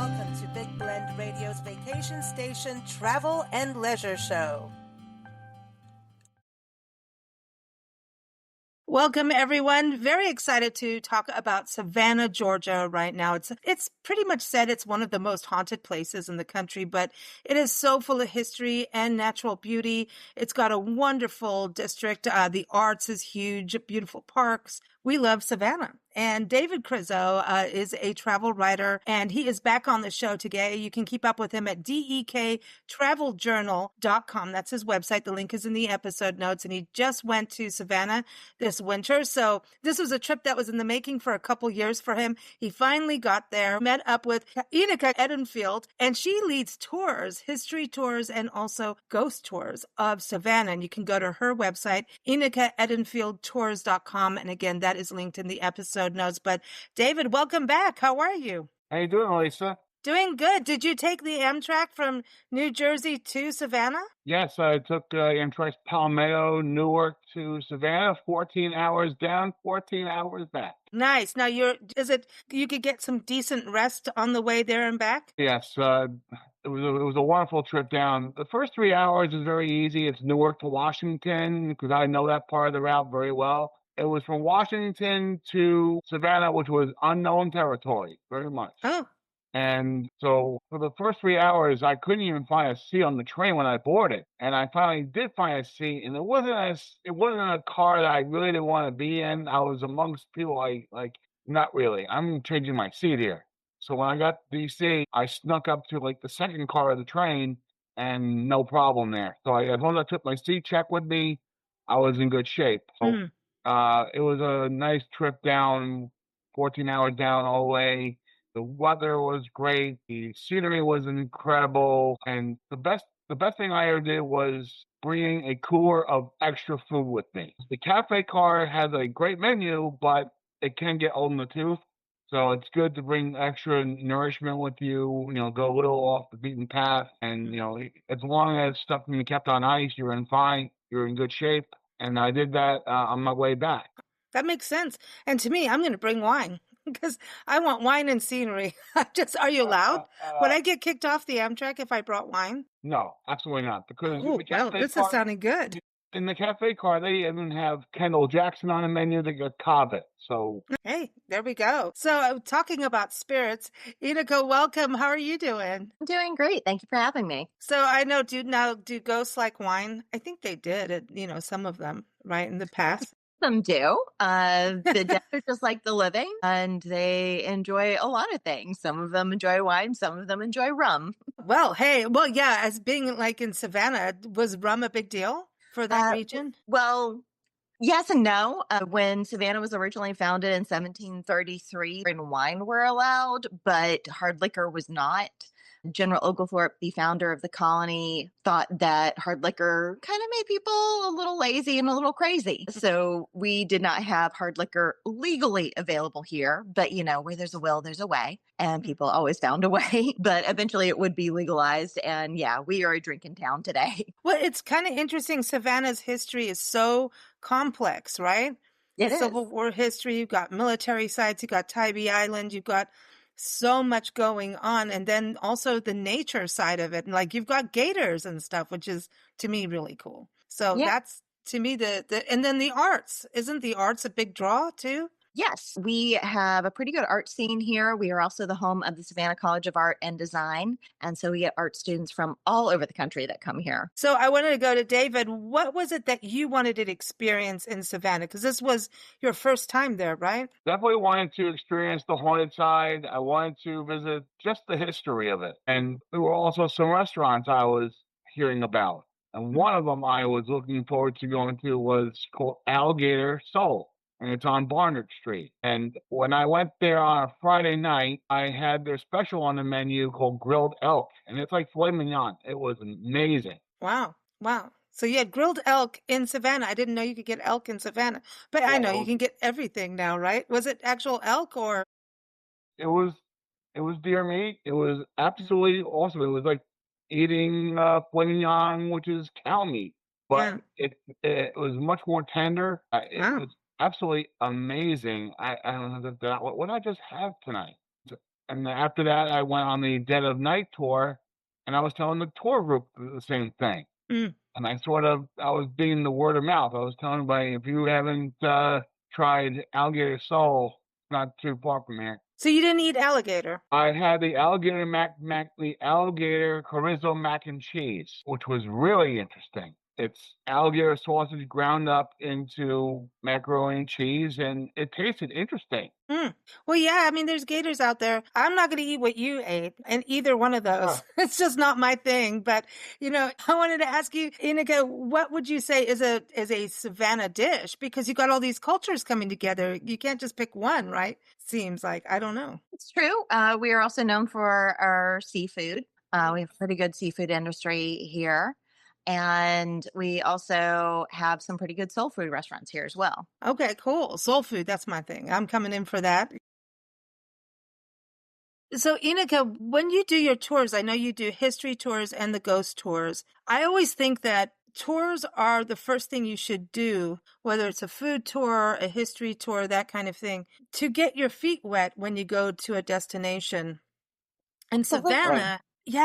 Welcome to Big Blend Radio's Vacation Station Travel and Leisure Show. Welcome, everyone. Very excited to talk about Savannah, Georgia right now. It's pretty much said it's one of the most haunted places in the country, but it is so full of history and natural beauty. It's got a wonderful district. The arts is huge, beautiful parks. We love Savannah. And David Kriso is a travel writer, and he is back on the show today. You can keep up with him at dektraveljournal.com. That's his website. The link is in the episode notes. And he just went to Savannah this winter. So this was a trip that was in the making for a couple years for him. He finally got there, met up with Enocha Edenfield, and she leads tours, history tours, and also ghost tours of Savannah. And you can go to her website, EnochaEdenfieldTours.com. And again, that is linked in the episode notes. But David, welcome back. How are you? How you doing, Lisa? Doing good. Did you take the Amtrak from New Jersey to Savannah? Yes, I took Amtrak Palmetto, Newark to Savannah, 14 hours down, 14 hours back. Nice. Now, you could get some decent rest on the way there and back? Yes, it was a wonderful trip down. The first 3 hours is very easy. It's Newark to Washington, because I know that part of the route very well. It was from Washington to Savannah, which was unknown territory, very much. Oh. And so for the first 3 hours, I couldn't even find a seat on the train when I boarded. And I finally did find a seat, and it wasn't a car that I really didn't want to be in. I was amongst people not really. I'm changing my seat here. So when I got to DC, I snuck up to the second car of the train, and no problem there. So as long as I took my seat check with me, I was in good shape. So it was a nice trip down, 14 hours down all the way. The weather was great. The scenery was incredible. And the best thing I ever did was bringing a cooler of extra food with me. The cafe car has a great menu, but it can get old in the tooth. So it's good to bring extra nourishment with you, go a little off the beaten path. And, as long as stuff can be kept on ice, you're in good shape. And I did that on my way back. That makes sense. And to me, I'm going to bring wine because I want wine and scenery. Are you allowed? Would I get kicked off the Amtrak if I brought wine? No, absolutely not. Because this is sounding good. In the cafe car, they even have Kendall Jackson on the menu. They got Cobbett. So hey, there we go. So talking about spirits, Enocha, welcome. How are you doing? I'm doing great. Thank you for having me. So I know, do ghosts like wine? I think they did. Some of them, right, in the past. Some do. The dead are just like the living, and they enjoy a lot of things. Some of them enjoy wine. Some of them enjoy rum. Well, yeah. As being in Savannah, was rum a big deal for that region? Well, yes and no. When Savannah was originally founded in 1733, wine were allowed, but hard liquor was not. General Oglethorpe, the founder of the colony, thought that hard liquor kind of made people a little lazy and a little crazy. So we did not have hard liquor legally available here. But, where there's a will, there's a way. And people always found a way. But eventually it would be legalized. And yeah, we are a drinking town today. Well, it's kind of interesting. Savannah's history is so complex, right? It is. Civil War history, you've got military sites, you've got Tybee Island, you've got so much going on. And then also the nature side of it. And you've got gators and stuff, which is to me really cool. So that's to me and then the arts. Isn't the arts a big draw too? Yes, we have a pretty good art scene here. We are also the home of the Savannah College of Art and Design. And so we get art students from all over the country that come here. So I wanted to go to David. What was it that you wanted to experience in Savannah? Because this was your first time there, right? Definitely wanted to experience the haunted side. I wanted to visit just the history of it. And there were also some restaurants I was hearing about. And one of them I was looking forward to going to was called Alligator Soul. And it's on Barnard Street. And when I went there on a Friday night, I had their special on the menu called grilled elk. And it's like filet mignon. It was amazing. Wow. So you had grilled elk in Savannah. I didn't know you could get elk in Savannah. But I know you can get everything now, right? Was it actual elk or? It was deer meat. It was absolutely awesome. It was like eating filet mignon, which is cow meat. But it was much more tender. It was absolutely amazing. I don't know what did I just have tonight? And after that, I went on the Dead of Night tour, and I was telling the tour group the same thing. Mm. And I was being the word of mouth. I was telling everybody, if you haven't tried alligator sole, it's not too far from here. So you didn't eat alligator? I had the the alligator chorizo mac and cheese, which was really interesting. It's alligator sausage ground up into macaroni and cheese, and it tasted interesting. Mm. Well, yeah, I mean, there's gators out there. I'm not going to eat what you ate in either one of those. It's just not my thing. But, I wanted to ask you, Enocha, what would you say is a Savannah dish? Because you got all these cultures coming together. You can't just pick one, right? Seems like, I don't know. It's true. We are also known for our seafood. We have a pretty good seafood industry here. And we also have some pretty good soul food restaurants here as well. Okay, cool. Soul food, that's my thing. I'm coming in for that. So, Enocha, when you do your tours, I know you do history tours and the ghost tours. I always think that tours are the first thing you should do, whether it's a food tour, a history tour, that kind of thing, to get your feet wet when you go to a destination. And Savannah,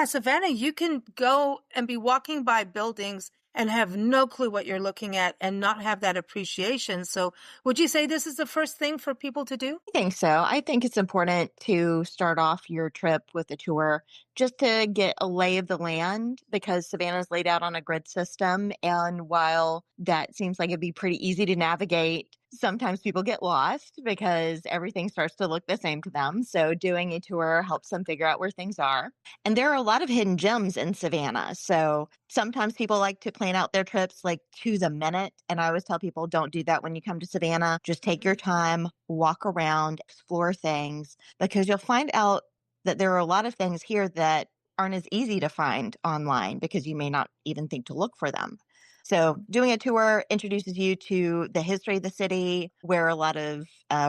Savannah, you can go and be walking by buildings and have no clue what you're looking at and not have that appreciation. So would you say this is the first thing for people to do? I think so. I think it's important to start off your trip with a tour just to get a lay of the land because Savannah's laid out on a grid system. And while that seems like it'd be pretty easy to navigate, sometimes people get lost because everything starts to look the same to them. So doing a tour helps them figure out where things are. And there are a lot of hidden gems in Savannah. So sometimes people like to plan out their trips like to the minute. And I always tell people don't do that when you come to Savannah. Just take your time, walk around, explore things, because you'll find out that there are a lot of things here that aren't as easy to find online because you may not even think to look for them. So doing a tour introduces you to the history of the city, where a lot of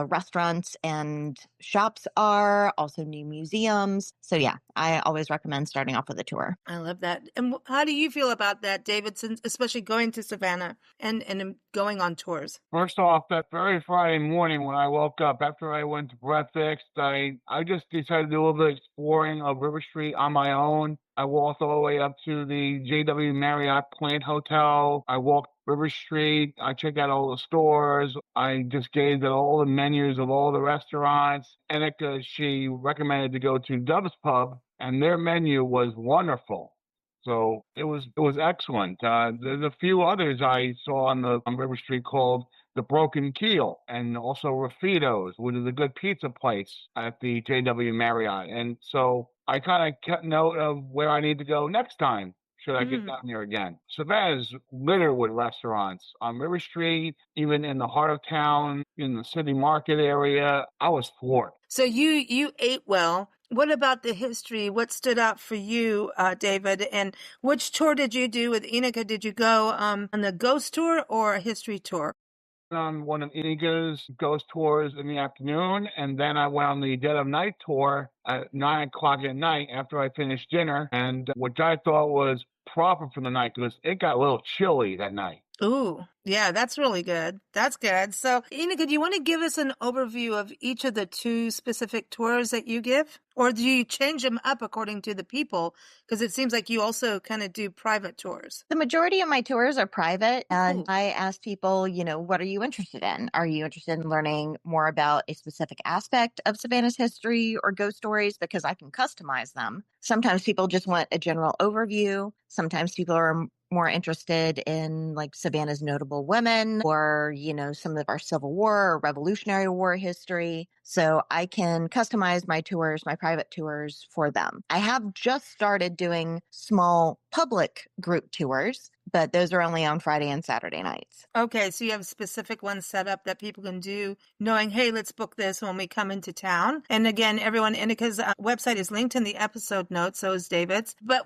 restaurants and shops are, also new museums. So yeah, I always recommend starting off with a tour. I love that. And how do you feel about that, David, especially going to Savannah and going on tours? First off, that very Friday morning when I woke up, after I went to breakfast, I just decided to do a little bit of exploring of River Street on my own. I walked all the way up to the JW Marriott Plant Hotel. I walked River Street. I checked out all the stores. I just gazed at all the menus of all the restaurants. Enocha, she recommended to go to Dove's Pub, and their menu was wonderful. So it was excellent. There's a few others I saw on River Street called the Broken Keel, and also Rafito's, which is a good pizza place at the JW Marriott. And so I kind of kept note of where I need to go next time should I get down there again. Savannah's littered with restaurants on River Street, even in the heart of town, in the city market area. I was floored. So you ate well. What about the history? What stood out for you, David? And which tour did you do with Enocha? Did you go on the ghost tour or a history tour? On one of Enocha's ghost tours in the afternoon, and then I went on the Dead of Night tour at 9 o'clock at night after I finished dinner, and which I thought was proper for the night because it got a little chilly that night. Ooh, yeah, that's really good. That's good. So, Enocha, do you want to give us an overview of each of the two specific tours that you give? Or do you change them up according to the people? Because it seems like you also kind of do private tours. The majority of my tours are private, and I ask people, what are you interested in? Are you interested in learning more about a specific aspect of Savannah's history or ghost stories? Because I can customize them. Sometimes people just want a general overview. Sometimes people are more interested in like Savannah's notable women or, some of our Civil War or Revolutionary War history. So I can customize my tours, my private tours for them. I have just started doing small public group tours, but those are only on Friday and Saturday nights. Okay, so you have specific ones set up that people can do, knowing, hey, let's book this when we come into town. And again, everyone, Enocha's website is linked in the episode notes, so is David's. But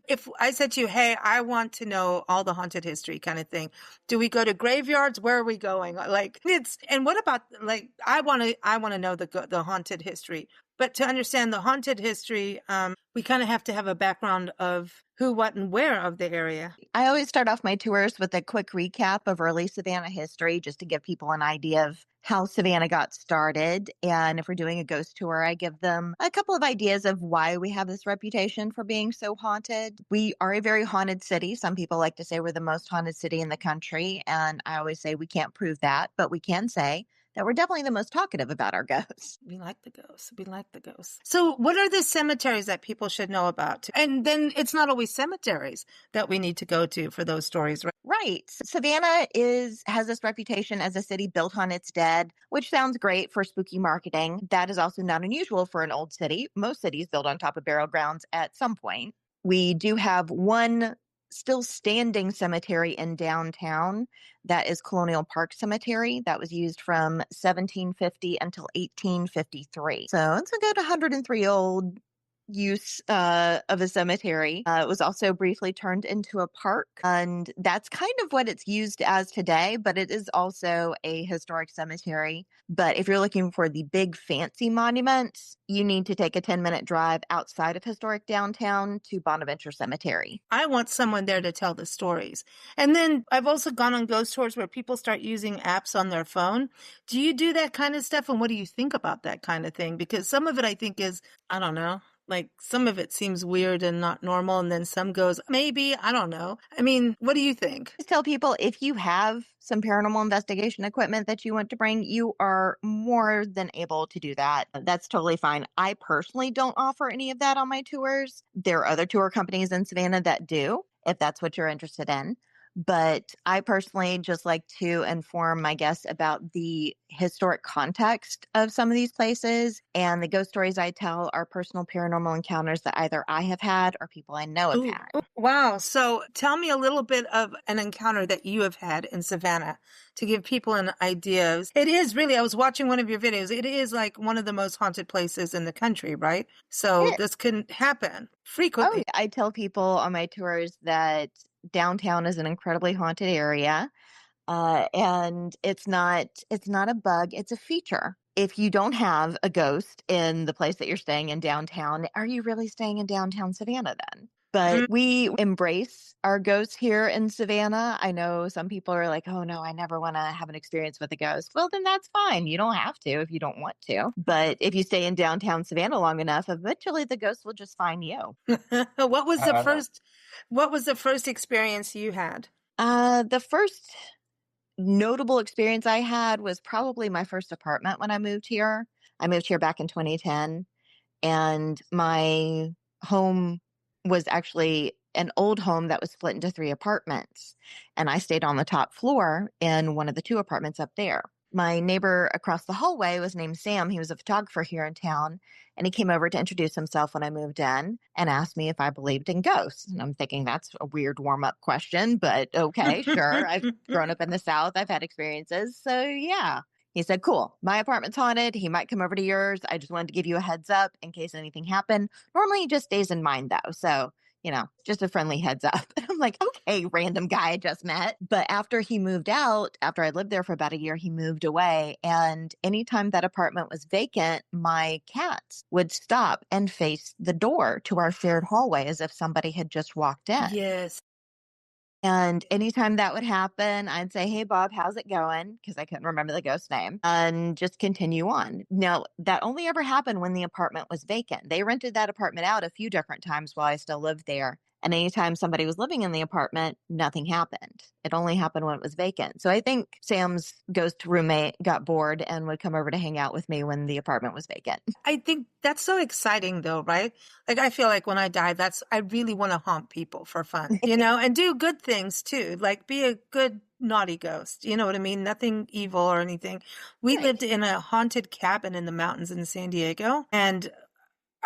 if I said to you, hey, I want to know all the haunted history kind of thing, do we go to graveyards? Where are we going? And what about, I want to know the haunted history. But to understand the haunted history, we kind of have to have a background of who, what, and where of the area. I always start off my tours with a quick recap of early Savannah history just to give people an idea of how Savannah got started. And if we're doing a ghost tour, I give them a couple of ideas of why we have this reputation for being so haunted. We are a very haunted city. Some people like to say we're the most haunted city in the country. And I always say we can't prove that, but we can say that we're definitely the most talkative about our ghosts. We like the ghosts. We like the ghosts. So what are the cemeteries that people should know about? And then it's not always cemeteries that we need to go to for those stories, right? Right. Savannah has this reputation as a city built on its dead, which sounds great for spooky marketing. That is also not unusual for an old city. Most cities build on top of burial grounds at some point. We do have one still standing cemetery in downtown. That is Colonial Park Cemetery. That was used from 1750 until 1853. So it's a good 103 old use of a cemetery. It was also briefly turned into a park, and that's kind of what it's used as today, but it is also a historic cemetery. But if you're looking for the big fancy monuments, you need to take a 10-minute drive outside of historic downtown to Bonaventure Cemetery. I want someone there to tell the stories. And then I've also gone on ghost tours where people start using apps on their phone. Do you do that kind of stuff? And what do you think about that kind of thing? Because some of it I think is, I don't know, like some of it seems weird and not normal. And then some goes, maybe, I don't know. I mean, what do you think? Just tell people if you have some paranormal investigation equipment that you want to bring, you are more than able to do that. That's totally fine. I personally don't offer any of that on my tours. There are other tour companies in Savannah that do, if that's what you're interested in. But I personally just like to inform my guests about the historic context of some of these places. And the ghost stories I tell are personal paranormal encounters that either I have had or people I know have had. Wow. So tell me a little bit of an encounter that you have had in Savannah to give people an idea. It is really, I was watching one of your videos. It is like one of the most haunted places in the country, right? So this can happen frequently. I tell people on my tours that downtown is an incredibly haunted area, and it's not a bug, it's a feature. If you don't have a ghost in the place that you're staying in downtown, are you really staying in downtown Savannah then? But we embrace our ghosts here in Savannah. I know some people are like, oh no, I never want to have an experience with a ghost. Well, then that's fine. You don't have to if you don't want to. But if you stay in downtown Savannah long enough, eventually the ghost will just find you. What was the first experience you had? The first notable experience I had was probably my first apartment when I moved here. I moved here back in 2010, and my home was actually an old home that was split into 3 apartments. And I stayed on the top floor in one of the 2 apartments up there. My neighbor across the hallway was named Sam. He was a photographer here in town, and he came over to introduce himself when I moved in and asked me if I believed in ghosts. And I'm thinking that's a weird warm-up question, but okay, sure. I've grown up in the South. I've had experiences. So yeah. He said, cool, my apartment's haunted. He might come over to yours. I just wanted to give you a heads up in case anything happened. Normally he just stays in mine though. So, just a friendly heads up. And I'm like, okay, random guy I just met. But after he moved out, after I lived there for about a year, he moved away. And anytime that apartment was vacant, my cats would stop and face the door to our shared hallway as if somebody had just walked in. Yes. And anytime that would happen, I'd say, hey, Bob, how's it going? Because I couldn't remember the ghost name, and just continue on. Now, that only ever happened when the apartment was vacant. They rented that apartment out a few different times while I still lived there. And anytime somebody was living in the apartment, nothing happened. It only happened when it was vacant. So I think Sam's ghost roommate got bored and would come over to hang out with me when the apartment was vacant. I think that's so exciting though, right? Like I feel like when I die, I really want to haunt people for fun, and do good things too. Like be a good naughty ghost. You know what I mean? Nothing evil or anything. We lived in a haunted cabin in the mountains in San Diego, and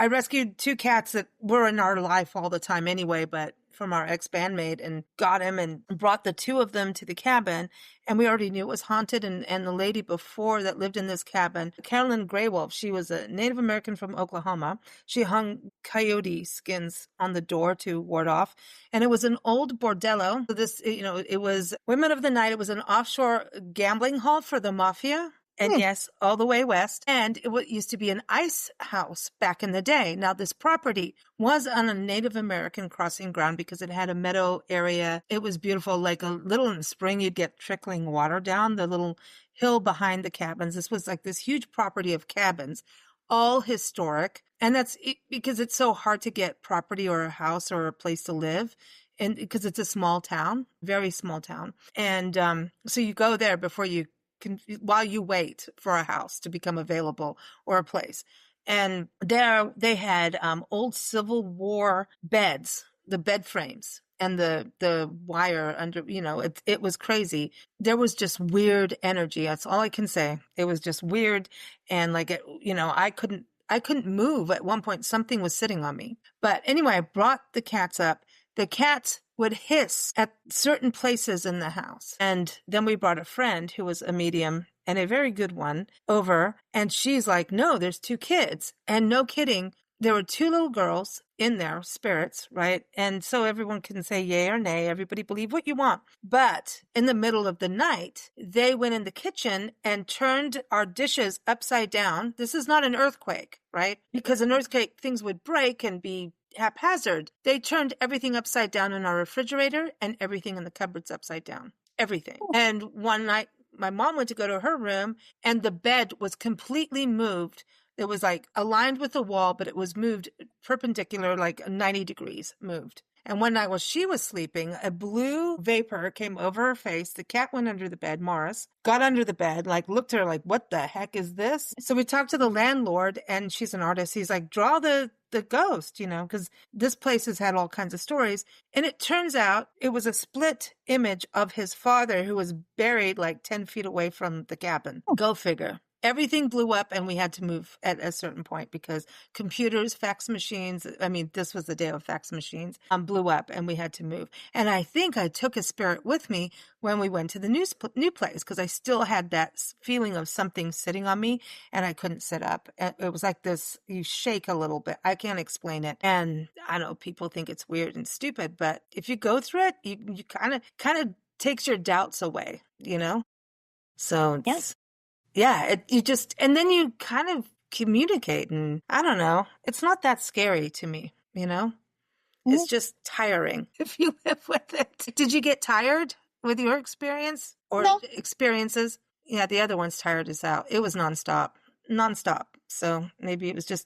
I rescued 2 cats that were in our life all the time anyway, but from our ex-bandmate, and got him and brought the 2 of them to the cabin. And we already knew it was haunted. And the lady before that lived in this cabin, Carolyn Graywolf, she was a Native American from Oklahoma. She hung coyote skins on the door to ward off. And it was an old bordello. This, it was Women of the Night. It was an offshore gambling hall for the mafia. And yes, all the way west. And it used to be an ice house back in the day. Now, this property was on a Native American crossing ground because it had a meadow area. It was beautiful. Like a little in the spring, you'd get trickling water down the little hill behind the cabins. This was like this huge property of cabins, all historic. And that's because it's so hard to get property or a house or a place to live. And because it's a small town, very small town. And so you go there before you while you wait for a house to become available or a place. And there they had old Civil War beds, the bed frames and the wire under, it was crazy. There was just weird energy. That's all I can say. It was just weird. And like, I couldn't move at one point. Something was sitting on me. But anyway, I brought the cats up. The cats would hiss at certain places in the house. And then we brought a friend who was a medium and a very good one over. And she's like, no, there's 2 kids. And no kidding, there were 2 little girls in there, spirits, right? And so everyone can say yay or nay. Everybody believe what you want. But in the middle of the night, they went in the kitchen and turned our dishes upside down. This is not an earthquake, right? Because an earthquake, things would break and be haphazard. They turned everything upside down in our refrigerator and everything in the cupboards upside down. Everything. And one night, my mom went to go to her room and the bed was completely moved. It was like aligned with the wall, but it was moved perpendicular, like 90 degrees moved. And one night while she was sleeping, a blue vapor came over her face. The cat went under the bed, Morris, got under the bed, like looked at her like, what the heck is this? So we talked to the landlord and she's an artist. He's like, draw the ghost, because this place has had all kinds of stories. And it turns out it was a split image of his father who was buried like 10 feet away from the cabin. Go figure. Everything blew up and we had to move at a certain point because computers, fax machines, this was the day of fax machines, blew up and we had to move. And I think I took a spirit with me when we went to the new place because I still had that feeling of something sitting on me and I couldn't sit up. It was like this, you shake a little bit. I can't explain it. And I know people think it's weird and stupid, but if you go through it, you kind of takes your doubts away, So Yes. yeah, and then you kind of communicate and I don't know, it's not that scary to me, It's just tiring if you live with it. Did you get tired with your experience or No. experiences? Yeah, the other one's tired us out. It was nonstop. So maybe it was just,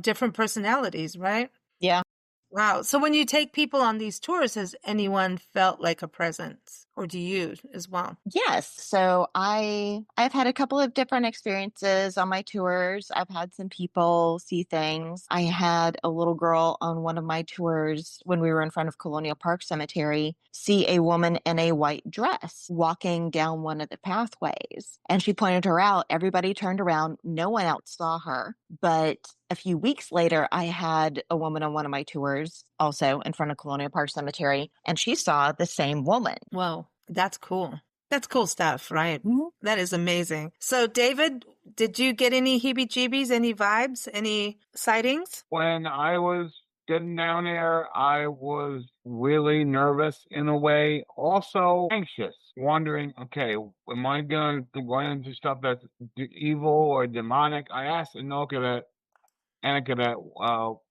different personalities, right? Yeah. Wow. So when you take people on these tours, has anyone felt like a presence or do you as well? Yes. So I've had a couple of different experiences on my tours. I've had some people see things. I had a little girl on one of my tours when we were in front of Colonial Park Cemetery see a woman in a white dress walking down one of the pathways. And she pointed her out. Everybody turned around. No one else saw her. But a few weeks later, I had a woman on one of my tours also in front of Colonial Park Cemetery, and she saw the same woman. Whoa, that's cool. That's cool stuff, right? Mhm. That is amazing. So, David, did you get any heebie-jeebies, any vibes, any sightings? When I was getting down there, I was really nervous in a way, also anxious, wondering, okay, am I going to run into stuff that's evil or demonic? I asked Enocha that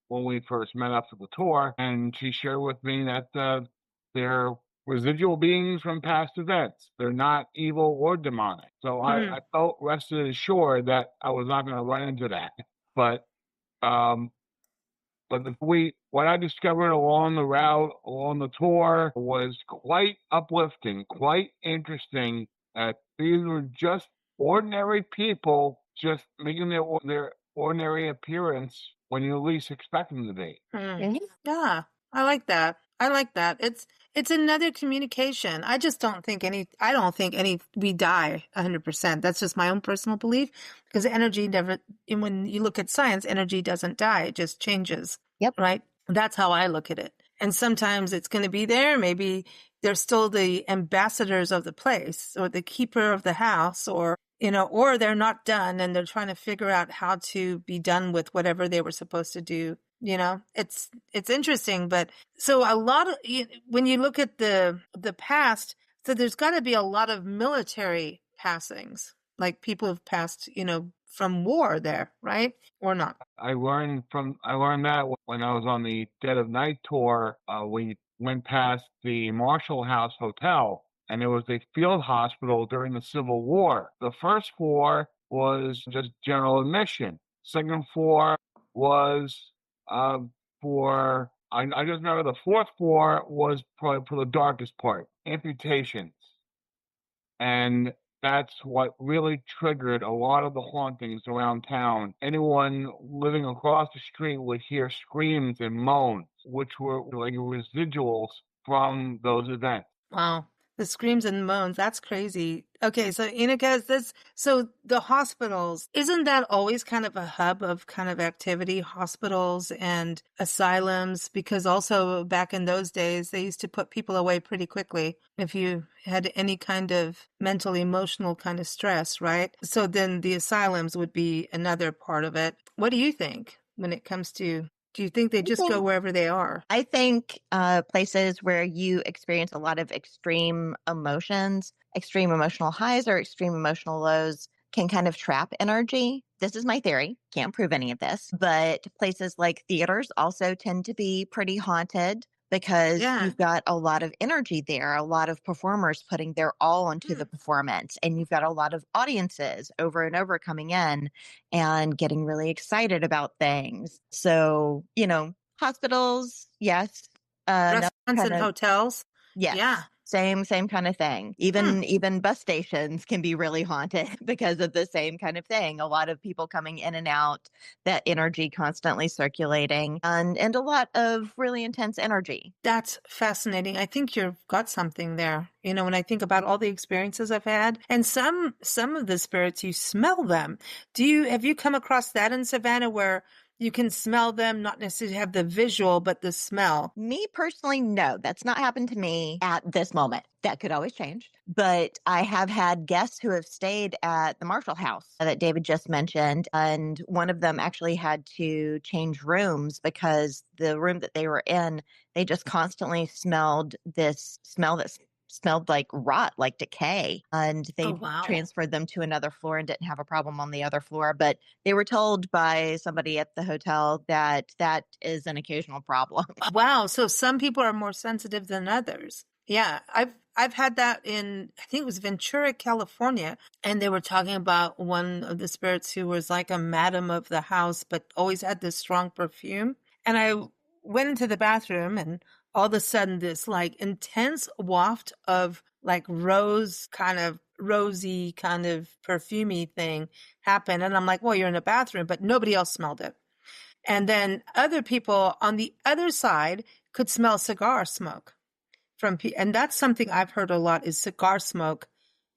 when we first met up for the tour, and she shared with me that they're residual beings from past events. They're not evil or demonic. So I felt rested assured that I was not going to run into that. But what I discovered along the route, along the tour, was quite uplifting, quite interesting. These were just ordinary people, just making their ordinary appearance when you least expect them to be. Mhm. Yeah, I like that. It's another communication. I don't think we die 100%. That's just my own personal belief because energy never, when you look at science, energy doesn't die. It just changes. Yep. Right. That's how I look at it. And sometimes it's going to be there. Maybe they're still the ambassadors of the place or the keeper of the house or they're not done and they're trying to figure out how to be done with whatever they were supposed to do. It's interesting, but so a lot of, when you look at the past, so there's got to be a lot of military passings like people have passed, from war there, right? Or not? I learned that when I was on the Dead of Night tour. We went past the Marshall House Hotel, and it was a field hospital during the Civil War. The first floor was just general admission. Second floor was uh, for I just remember the fourth floor was probably for the darkest part, amputations. And that's what really triggered a lot of the hauntings around town. Anyone living across the street would hear screams and moans, which were like residuals from those events. Wow. The screams and moans, that's crazy. Okay, so Enocha, so the hospitals, isn't that always kind of a hub of kind of activity, hospitals and asylums? Because also back in those days, they used to put people away pretty quickly if you had any kind of mental, emotional kind of stress, right? So then the asylums would be another part of it. What do you think when it comes to, do you think they just go wherever they are? I think places where you experience a lot of extreme emotions, extreme emotional highs or extreme emotional lows can kind of trap energy. This is my theory. Can't prove any of this. But places like theaters also tend to be pretty haunted because Yeah. you've got a lot of energy there, a lot of performers putting their all into the performance, and you've got a lot of audiences over and over coming in and getting really excited about things. So, hospitals, yes. Restaurants and Kind of, hotels. yes. Yeah. Same kind of thing. Even bus stations can be really haunted because of the same kind of thing. A lot of people coming in and out, that energy constantly circulating, and a lot of really intense energy. That's fascinating. I think you've got something there. When I think about all the experiences I've had, and some of the spirits, you smell them. Have you come across that in Savannah where you can smell them, not necessarily have the visual, but the smell? Me personally, no, that's not happened to me at this moment. That could always change. But I have had guests who have stayed at the Marshall House that David just mentioned. And one of them actually had to change rooms because the room that they were in, they just constantly smelled this smell that smelled like rot, like decay. And they wow. transferred them to another floor and didn't have a problem on the other floor. But they were told by somebody at the hotel that that is an occasional problem. Wow. So some people are more sensitive than others. Yeah. I've had that in, I think it was Ventura, California, and they were talking about one of the spirits who was like a madam of the house, but always had this strong perfume. And I went into the bathroom, and all of a sudden this like intense waft of like rosy kind of perfumey thing happened. And I'm like, well, you're in a bathroom, but nobody else smelled it. And then other people on the other side could smell cigar smoke and that's something I've heard a lot is cigar smoke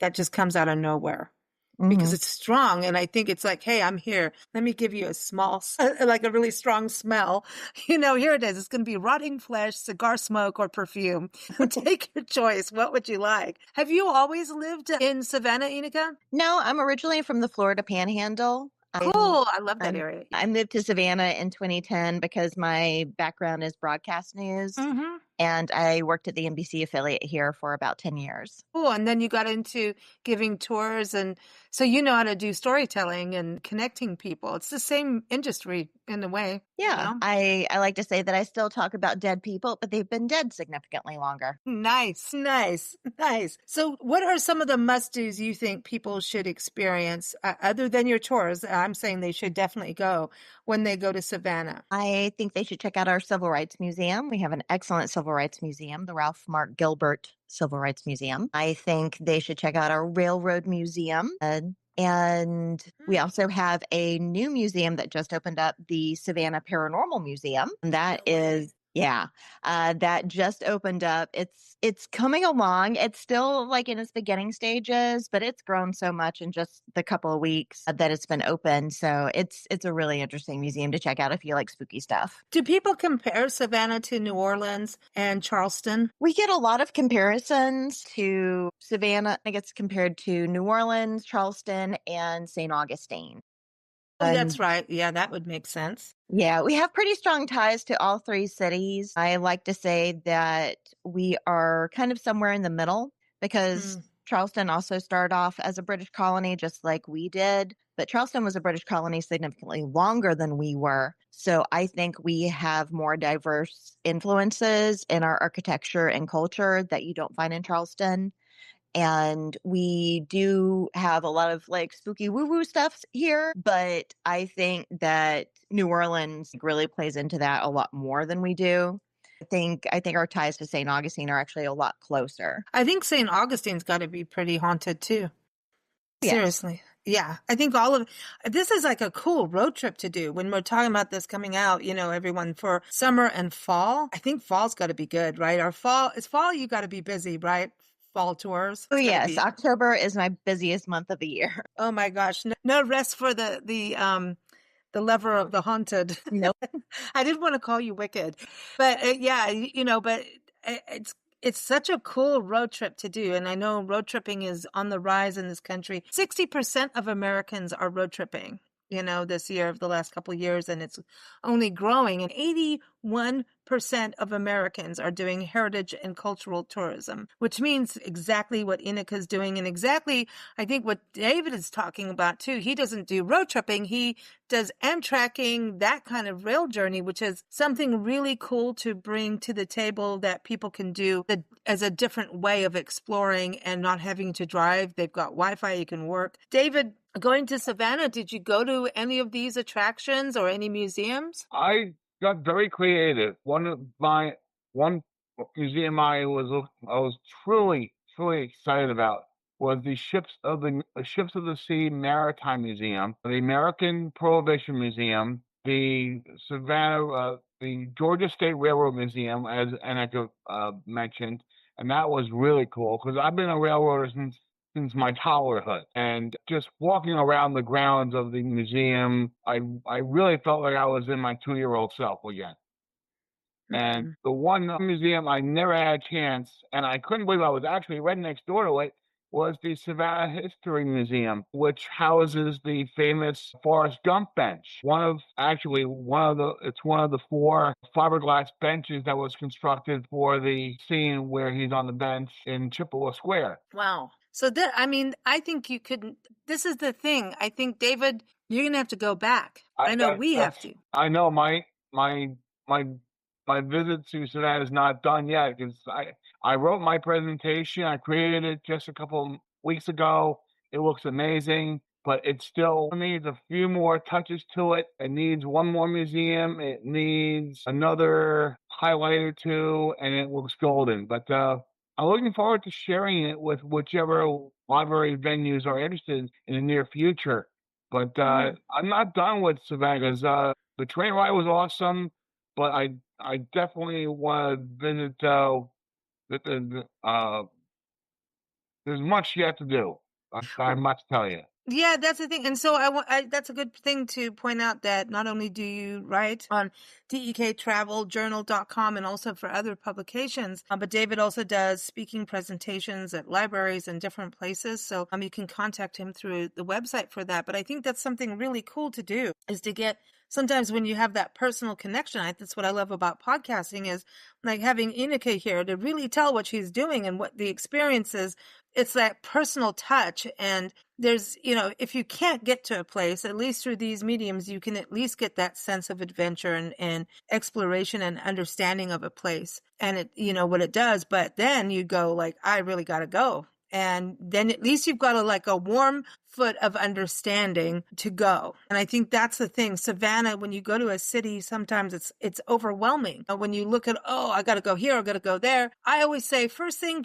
that just comes out of nowhere. Because it's strong. And I think it's like, hey, I'm here. Let me give you a small, like a really strong smell. Here it is. It's going to be rotting flesh, cigar smoke, or perfume. Take your choice. What would you like? Have you always lived in Savannah, Enocha? No, I'm originally from the Florida Panhandle. Cool. I love that area. I moved to Savannah in 2010 because my background is broadcast news. Mm-hmm. And I worked at the NBC affiliate here for about 10 years. Cool. And then you got into giving tours. And so you know how to do storytelling and connecting people. It's the same industry in a way. Yeah. I like to say that I still talk about dead people, but they've been dead significantly longer. Nice. So what are some of the must-dos you think people should experience other than your tours? I'm saying they should definitely go when they go to Savannah. I think they should check out our Civil Rights Museum. We have an excellent Civil Rights Museum, the Ralph Mark Gilbert Civil Rights Museum. I think they should check out our Railroad Museum. And we also have a new museum that just opened up, the Savannah Paranormal Museum. That is, that just opened up. It's coming along. It's still like in its beginning stages, but it's grown so much in just the couple of weeks that it's been open. So it's a really interesting museum to check out if you like spooky stuff. Do people compare Savannah to New Orleans and Charleston? We get a lot of comparisons to Savannah. I guess compared to New Orleans, Charleston, and St. Augustine. Oh, that's right. Yeah, that would make sense. Yeah, we have pretty strong ties to all three cities. I like to say that we are kind of somewhere in the middle because Charleston also started off as a British colony, just like we did, but Charleston was a British colony significantly longer than we were. So I think we have more diverse influences in our architecture and culture that you don't find in Charleston. And we do have a lot of like spooky woo woo stuff here, but I think that New Orleans really plays into that a lot more than we do. I think our ties to St. Augustine are actually a lot closer. I think St. Augustine's got to be pretty haunted too. Yes. Seriously. Yeah. I think all of this is like a cool road trip to do when we're talking about this coming out, everyone for summer and fall. I think fall's got to be good, right? Fall, you got to be busy, right? Fall tours. Oh, It's gotta yes. be- October is my busiest month of the year. Oh my gosh. No rest for the lever of the haunted. Nope. I didn't want to call you wicked, but yeah, but it's such a cool road trip to do. And I know road tripping is on the rise in this country. 60% of Americans are road tripping, this year of the last couple of years, and it's only growing. And 81% of Americans are doing heritage and cultural tourism, which means exactly what Enocha is doing and exactly, I think, what David is talking about too. He doesn't do road tripping. He does Amtrakking, that kind of rail journey, which is something really cool to bring to the table that people can do as a different way of exploring and not having to drive. They've got Wi-Fi, you can work. David, going to Savannah, did you go to any of these attractions or any museums? I got very creative. One museum I was truly excited about was the Ships of the Sea Maritime Museum, the American Prohibition Museum, the the Georgia State Railroad Museum, as Enocha mentioned, and that was really cool because I've been a railroader since my toddlerhood, and just walking around the grounds of the museum, I really felt like I was in my 2-year-old self again. And the one museum I never had a chance, and I couldn't believe I was actually right next door to it, was the Savannah History Museum, which houses the famous Forrest Gump bench. It's one of the 4 fiberglass benches that was constructed for the scene where he's on the bench in Chippewa Square. Wow. So I think you could, this is the thing. I think, David, you're going to have to go back. I know we have to. I know my visit to Savannah is not done yet because I wrote my presentation. I created it just a couple weeks ago. It looks amazing, but it still needs a few more touches to it. It needs one more museum. It needs another highlight or two, and it looks golden. But I'm looking forward to sharing it with whichever library venues are interested in the near future. But I'm not done with Savannah. The train ride was awesome, but I definitely want to visit. There's much yet to do. I must tell you. Yeah, that's the thing. And so that's a good thing to point out that not only do you write on dektraveljournal.com and also for other publications, but David also does speaking presentations at libraries and different places. So you can contact him through the website for that. But I think that's something really cool to do, is to get, sometimes when you have that personal connection, that's what I love about podcasting, is like having Enocha here to really tell what she's doing and what the experience is. It's that personal touch. And there's, if you can't get to a place, at least through these mediums, you can at least get that sense of adventure and exploration and understanding of a place and what it does. But then you go like, I really got to go. And then at least you've got a warm foot of understanding to go. And I think that's the thing. Savannah, when you go to a city, sometimes it's overwhelming. When you look at, I got to go here, I got to go there. I always say, first thing,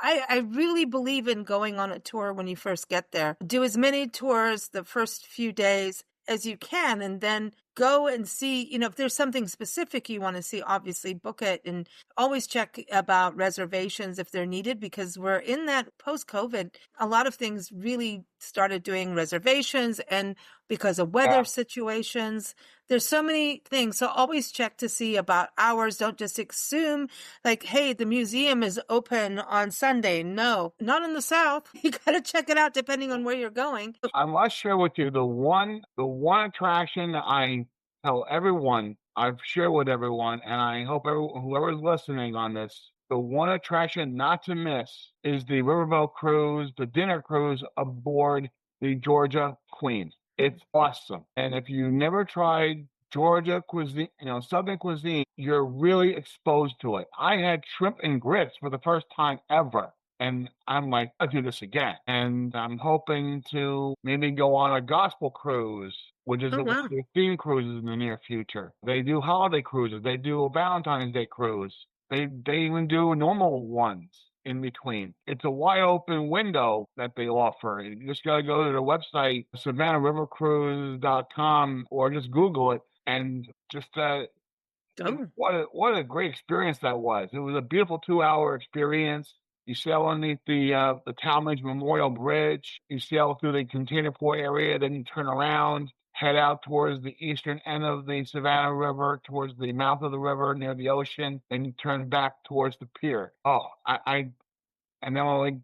I really believe in going on a tour when you first get there. Do as many tours the first few days as you can, and then go and see, if there's something specific you want to see, obviously book it, and always check about reservations if they're needed, because we're in that post-COVID, a lot of things really started doing reservations, and because of weather situations, there's so many things. So always check to see about hours. Don't just assume like, hey, the museum is open on Sunday. No, not in the South. You got to check it out depending on where you're going. I must share with you the one attraction that I tell everyone, I've shared with everyone, and I hope whoever's listening on this the one attraction not to miss is the riverboat cruise, the dinner cruise aboard the Georgia Queen. It's awesome. And if you never tried Georgia cuisine, Southern cuisine, you're really exposed to it. I had shrimp and grits for the first time ever. And I'm like, I'll do this again. And I'm hoping to maybe go on a gospel cruise, which is Oh, one wow. of their theme cruises in the near future. They do holiday cruises. They do a Valentine's Day cruise. They even do normal ones in between. It's a wide open window that they offer. You just got to go to the website, SavannahRiverCruise.com, or just Google it and just Oh. what a great experience that was. It was a beautiful 2-hour experience. You sail underneath the Talmadge Memorial Bridge. You sail through the container port area, then you turn around, head out towards the eastern end of the Savannah River, towards the mouth of the river near the ocean. Then you turn back towards the pier. Oh, and then when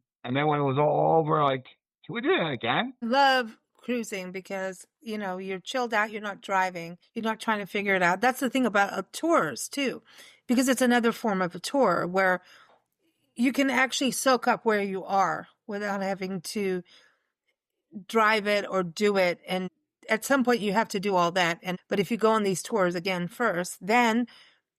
it was all over, like, can we do that again? Love cruising because, you're chilled out, you're not driving, you're not trying to figure it out. That's the thing about tours too, because it's another form of a tour where you can actually soak up where you are without having to drive it or do it. And at some point you have to do all that. But if you go on these tours again first, then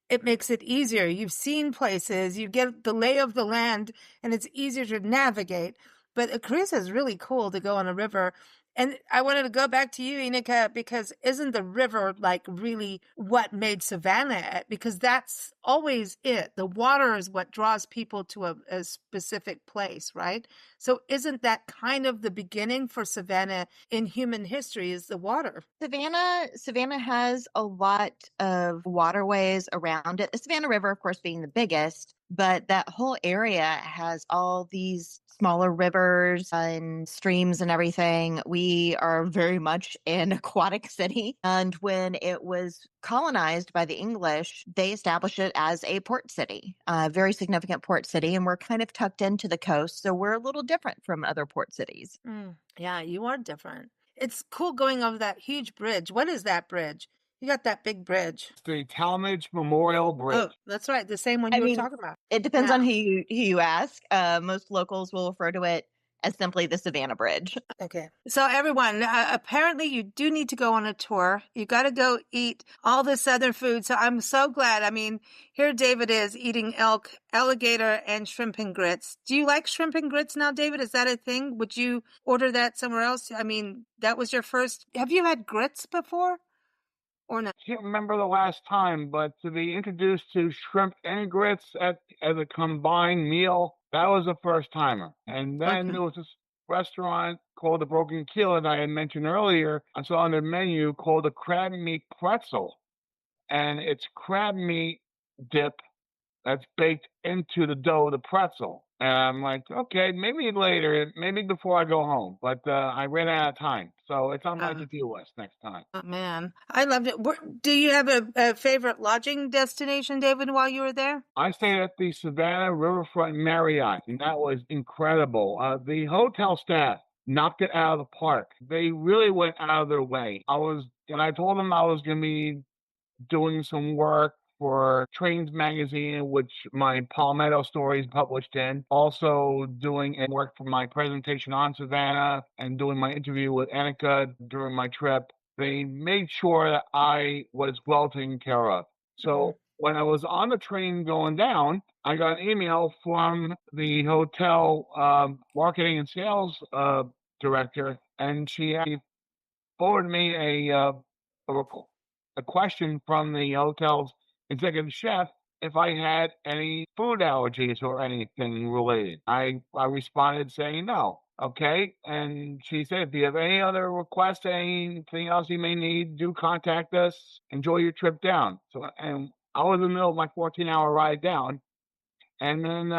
it makes it easier. You've seen places, you get the lay of the land, and it's easier to navigate. But a cruise is really cool to go on a river. And I wanted to go back to you, Enocha, because isn't the river like really what made Savannah? Because that's always it. The water is what draws people to a specific place, right? So isn't that kind of the beginning for Savannah in human history is the water? Savannah has a lot of waterways around it. The Savannah River, of course, being the biggest, but that whole area has all these smaller rivers and streams and everything. We are very much an aquatic city. And when it was colonized by the English, they established it as a port city, a very significant port city. And we're kind of tucked into the coast. So we're a little different from other port cities. Yeah, you are different. It's cool going over that huge bridge. What is that bridge? You got that big bridge. It's the Talmadge Memorial Bridge. Oh, that's right. The same one I you were mean, talking about. it depends Yeah. on who you ask. Most locals will refer to it as simply the Savannah Bridge. Okay. So everyone, apparently you do need to go on a tour. You got to go eat all the Southern food. So I'm so glad. I mean, here David is eating elk, alligator, and shrimp and grits. Do you like shrimp and grits now, David? Is that a thing? Would you order that somewhere else? I mean, that was your first. Have you had grits before or not? Can't remember the last time, but to be introduced to shrimp and grits as a combined meal, that was a first timer. And then Okay. there was this restaurant called the Broken Keel that I had mentioned earlier. I saw on the menu called the crab meat pretzel, and it's crab meat dip that's baked into the dough of the pretzel. And I'm like, okay, maybe later, maybe before I go home. But I ran out of time, so it's on my to-do list next time. Oh, man, I loved it. Do you have a favorite lodging destination, David, while you were there? I stayed at the Savannah Riverfront Marriott, and that was incredible. The hotel staff knocked it out of the park. They really went out of their way. And I told them I was going to be doing some work for Trains magazine, which my Palmetto story is published in. Also doing work for my presentation on Savannah and doing my interview with Enocha during my trip. They made sure that I was well taken care of. So when I was on the train going down, I got an email from the hotel marketing and sales director, and she actually forwarded me a question from the hotel's executive chef if I had any food allergies or anything related. I responded saying no. Okay. And she said, if you have any other requests, anything else you may need, do contact us. Enjoy your trip down. So, and I was in the middle of my 14-hour ride down. And then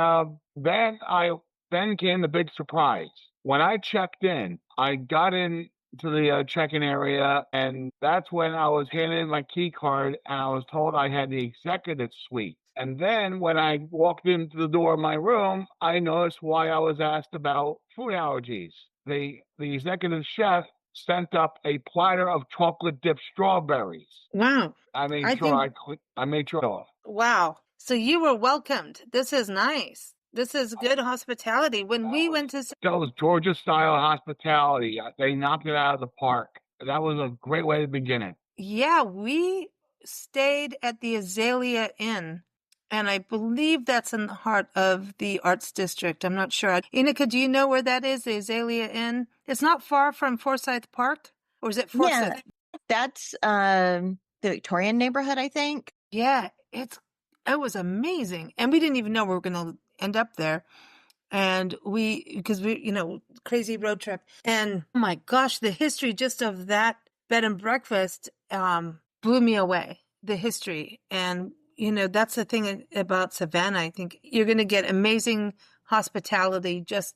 came the big surprise. When I checked in, I got in to the check-in area, and that's when I was handed my key card, and I was told I had the executive suite. And then when I walked into the door of my room, I noticed why I was asked about food allergies. The executive chef sent up a platter of chocolate dipped strawberries. Wow. I made sure I made sure. Wow. So you were welcomed. This is nice. This is good hospitality. When we went to, That was Georgia-style hospitality. They knocked it out of the park. That was a great way to begin it. yeah, we stayed at the Azalea Inn, and I believe that's in the heart of the Arts District. I'm not sure. Enocha, do you know where that is, the Azalea Inn? It's not far from Forsyth Park, or is it Forsyth? Yeah, that's the Victorian neighborhood, I think. Yeah, it was amazing. And we didn't even know we were going to end up there. And because we, crazy road trip. And oh my gosh, the history just of that bed and breakfast blew me away. The history. And, that's the thing about Savannah. I think you're going to get amazing hospitality, just,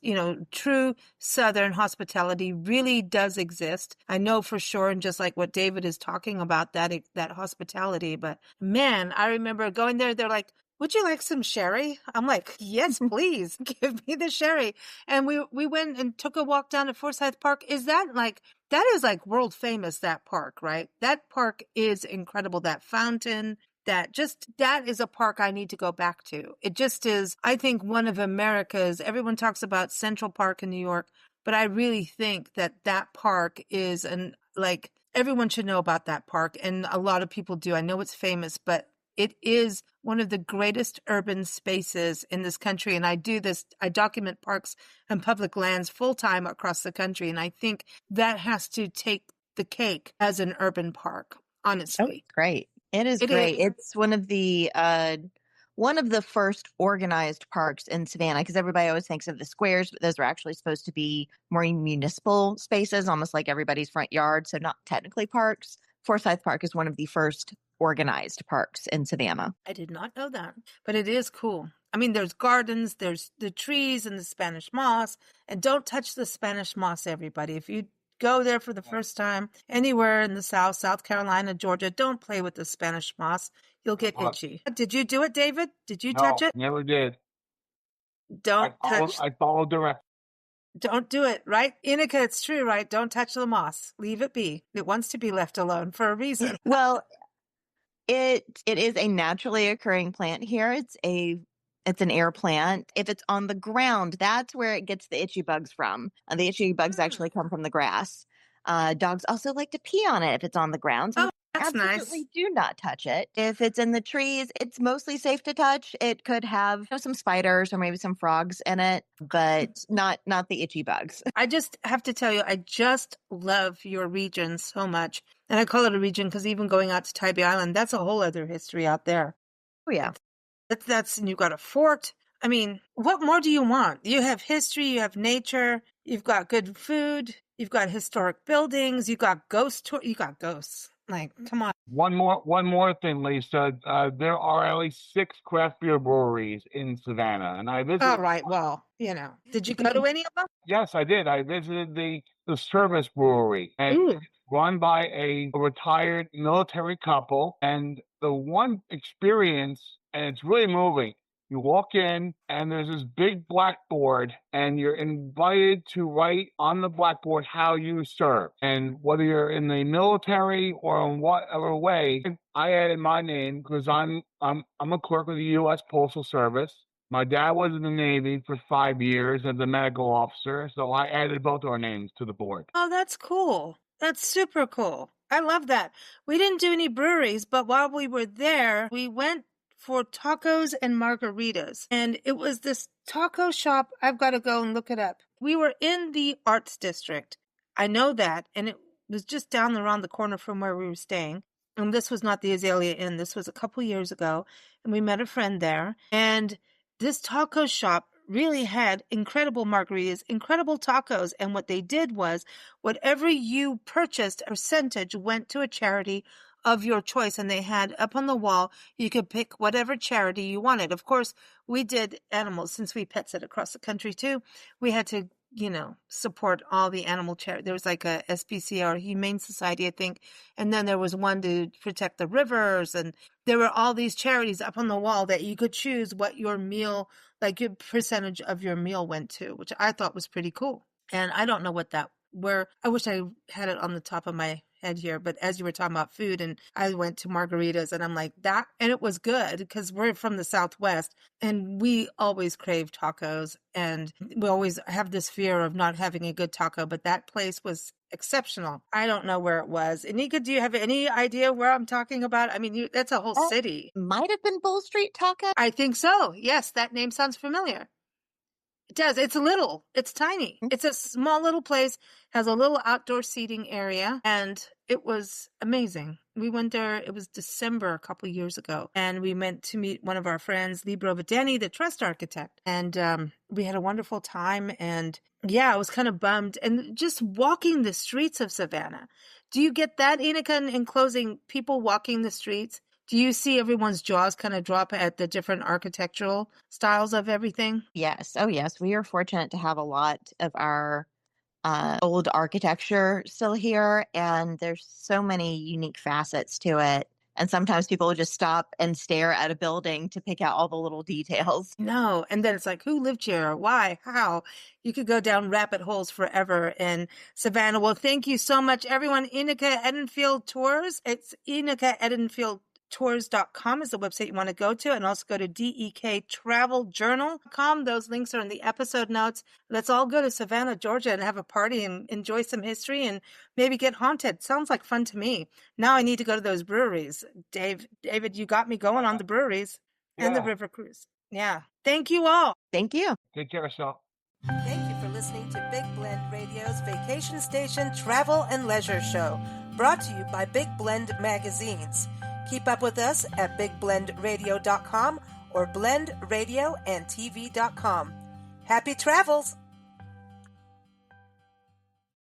true Southern hospitality really does exist. I know for sure. And just like what David is talking about, that hospitality. But man, I remember going there. They're like, would you like some sherry? I'm like, yes, please give me the sherry. And we went and took a walk down to Forsyth Park. That is like world famous, that park, right? That park is incredible. That fountain, that is a park I need to go back to. It just is, I think, one of America's, everyone talks about Central Park in New York, but I really think that park is everyone should know about that park. And a lot of people do. I know it's famous, but it is one of the greatest urban spaces in this country. And I document parks and public lands full time across the country. And I think that has to take the cake as an urban park, honestly. Oh, great. It is great. It's one of the first organized parks in Savannah, because everybody always thinks of the squares, but those are actually supposed to be more municipal spaces, almost like everybody's front yard. So not technically parks. Forsyth Park is one of the first organized parks in Savannah. I did not know that, but it is cool. I mean, there's gardens, there's the trees and the Spanish moss, and don't touch the Spanish moss, everybody. If you go there for the first time anywhere in the South Carolina, Georgia, don't play with the Spanish moss. You'll get itchy. Did you do it, David? Did you touch it? Never did. Don't touch. I followed directions. Don't do it, right? Enocha, it's true, right? Don't touch the moss. Leave it be. It wants to be left alone for a reason. Well, it is a naturally occurring plant here. It's an air plant. If it's on the ground, that's where it gets the itchy bugs from. The itchy bugs actually come from the grass. Dogs also like to pee on it if it's on the ground. So that's absolutely nice. Do not touch it. If it's in the trees, it's mostly safe to touch. It could have some spiders or maybe some frogs in it, but not the itchy bugs. I just have to tell you, I just love your region so much. And I call it a region because even going out to Tybee Island, that's a whole other history out there. Oh, yeah. And you've got a fort. I mean, what more do you want? You have history, you have nature, you've got good food, you've got historic buildings, you got ghosts. Like, come on. One more thing, Lisa. There are at least 6 craft beer breweries in Savannah, and I visited. All right. Well, did you go to any of them? Yes, I did. I visited the Service Brewery, and run by a retired military couple. And the one experience, and it's really moving. You walk in, and there's this big blackboard, and you're invited to write on the blackboard how you serve. And whether you're in the military or in whatever way, I added my name because I'm a clerk of the U.S. Postal Service. My dad was in the Navy for 5 years as a medical officer, so I added both our names to the board. Oh, that's cool. That's super cool. I love that. We didn't do any breweries, but while we were there, we went for tacos and margaritas. And it was this taco shop. I've got to go and look it up. We were in the Arts District. I know that. And it was just around the corner from where we were staying. And this was not the Azalea Inn. This was a couple years ago. And we met a friend there. And this taco shop really had incredible margaritas, incredible tacos. And what they did was whatever you purchased, a percentage went to a charity of your choice. And they had up on the wall, you could pick whatever charity you wanted. Of course, we did animals since we pet sit across the country too. We had to, support all the animal charity. There was like a SPCA or Humane Society, I think. And then there was one to protect the rivers. And there were all these charities up on the wall that you could choose what your meal, like your percentage of your meal went to, which I thought was pretty cool. And I don't know where I wish I had it on the top of my head here, but as you were talking about food, and I went to margaritas, and I'm like that, and it was good because we're from the Southwest, and we always crave tacos, and we always have this fear of not having a good taco, but that place was exceptional. I don't know where it was. Enocha, do you have any idea where I'm talking about? I mean, that's a whole city. Might have been Bull Street Taco. I think so. Yes, that name sounds familiar. It does. It's little. It's tiny. It's a small little place, has a little outdoor seating area, and it was amazing. We went there, it was December a couple of years ago, and we went to meet one of our friends, Lee Brovedeni, the trust architect, and we had a wonderful time, and yeah, I was kind of bummed. And just walking the streets of Savannah, do you get that, Enocha, in closing, people walking the streets? Do you see everyone's jaws kind of drop at the different architectural styles of everything? Yes. Oh, yes. We are fortunate to have a lot of our old architecture still here, and there's so many unique facets to it. And sometimes people will just stop and stare at a building to pick out all the little details. No. And then it's like, who lived here? Why? How? You could go down rabbit holes forever in Savannah. Well, thank you so much, everyone. Enocha Edenfield Tours. It's Enocha Edenfield tours.com is the website you want to go to, and also go to dektraveljournal.com. Those links are in the episode notes. Let's all go to Savannah, Georgia and have a party and enjoy some history and maybe get haunted. Sounds like fun to me. Now I need to go to those breweries. David, you got me going on the breweries and the river cruise. Yeah. Thank you all. Thank you. Take care of yourself. Thank you for listening to Big Blend Radio's Vacation Station Travel and Leisure Show, brought to you by Big Blend Magazines. Keep up with us at bigblendradio.com or blendradioandtv.com. Happy travels!